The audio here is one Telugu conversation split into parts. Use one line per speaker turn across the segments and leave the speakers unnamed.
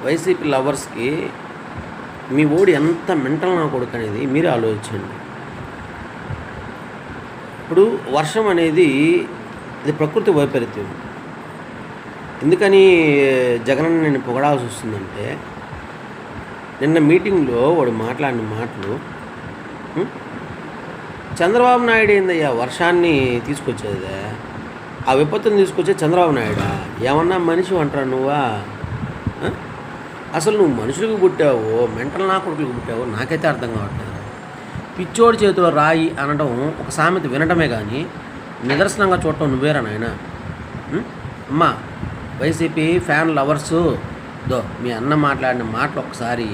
వైసీపీ లవర్స్కి మీ ఓడి ఎంత మెంటల్ నా కొడుకు అనేది మీరే ఆలోచించండి. ఇప్పుడు వర్షం అనేది ఇది ప్రకృతి వైపరీత్యం. ఎందుకని జగన్ నేను పొగడాల్సి వస్తుందంటే, నిన్న మీటింగ్లో వాడు మాట్లాడిన మాటలు, చంద్రబాబు నాయుడు ఏందయ్యా వర్షాన్ని తీసుకొచ్చేదే, ఆ విపత్తుని తీసుకొచ్చే చంద్రబాబు నాయుడా? ఏమన్నా మనిషి అంటారా నువ్వా? అసలు నువ్వు మనుషులకు పుట్టావో మెంటల్ నా కొడుకులకు పుట్టావో నాకైతే అర్థం కావట్లేదు. పిచ్చోడి చేతిలో రాయి అనడం ఒక సామెత వినడమే కానీ నిదర్శనంగా చూడటం నువ్వేరా నాయన. అమ్మా వైసీపీ ఫ్యాన్ లవర్సు మీ అన్న మాట్లాడిన మాటలు ఒకసారి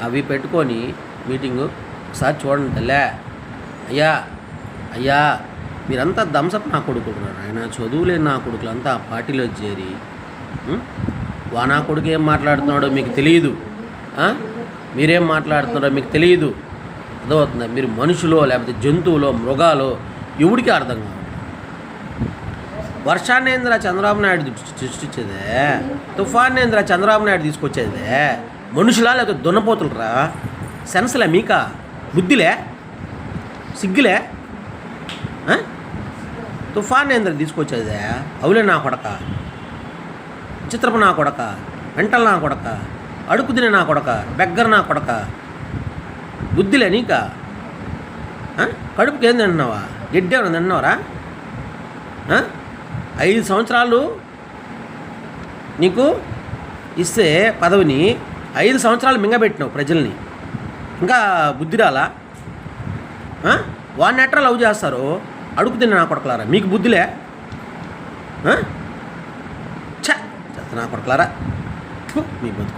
అవి పెట్టుకొని మీటింగు ఒకసారి చూడండి తల్లే. అయ్యా అయ్యా మీరంతా థమ్సప్ నా కొడుకుంటున్నారు ఆయన, చదువులేని నా కొడుకులంతా పార్టీలో చేరి నా కొడుకు ఏం మాట్లాడుతున్నాడో మీకు తెలియదు, మీరేం మాట్లాడుతున్నారో మీకు తెలియదు. అర్థమవుతుందా? మీరు మనుషులో లేకపోతే జంతువులో మృగాలో ఎవడికి అర్థం కాదు. వర్షాన్ని ఏందిరా చంద్రబాబు నాయుడు సృష్టించేదే, తుఫాన్ని ఏందిరా చంద్రబాబు నాయుడు తీసుకొచ్చేదే? మనుషులా లేకపోతే దున్నపోతులరా? సెన్స్లే మీకా? బుద్ధిలే? సిగ్గులే? తుఫాన్ ఏంద్ర తీసుకొచ్చేదే? అవులే నా కొడక, చిత్రపు నా కొడక, వెంటలు నా కొడక, అడుగు తినే నా కొడక, బెగ్గర నా కొడక, బుద్ధిలే నీకా? కడుపుకి ఏం తింటున్నావా? గడ్డేమన్నా తిన్నావరా? 5 సంవత్సరాలు నీకు ఇస్తే పదవిని 5 సంవత్సరాలు మింగబెట్టినావు ప్రజల్ని, ఇంకా బుద్ధి రాలా? వాడిని ఎట్లా లవ్ చేస్తారు? అడుగు తిన్న నా కొడకలారా, మీకు బుద్ధిలే? ఛ నా కొడకలారా, మీ బతుకు.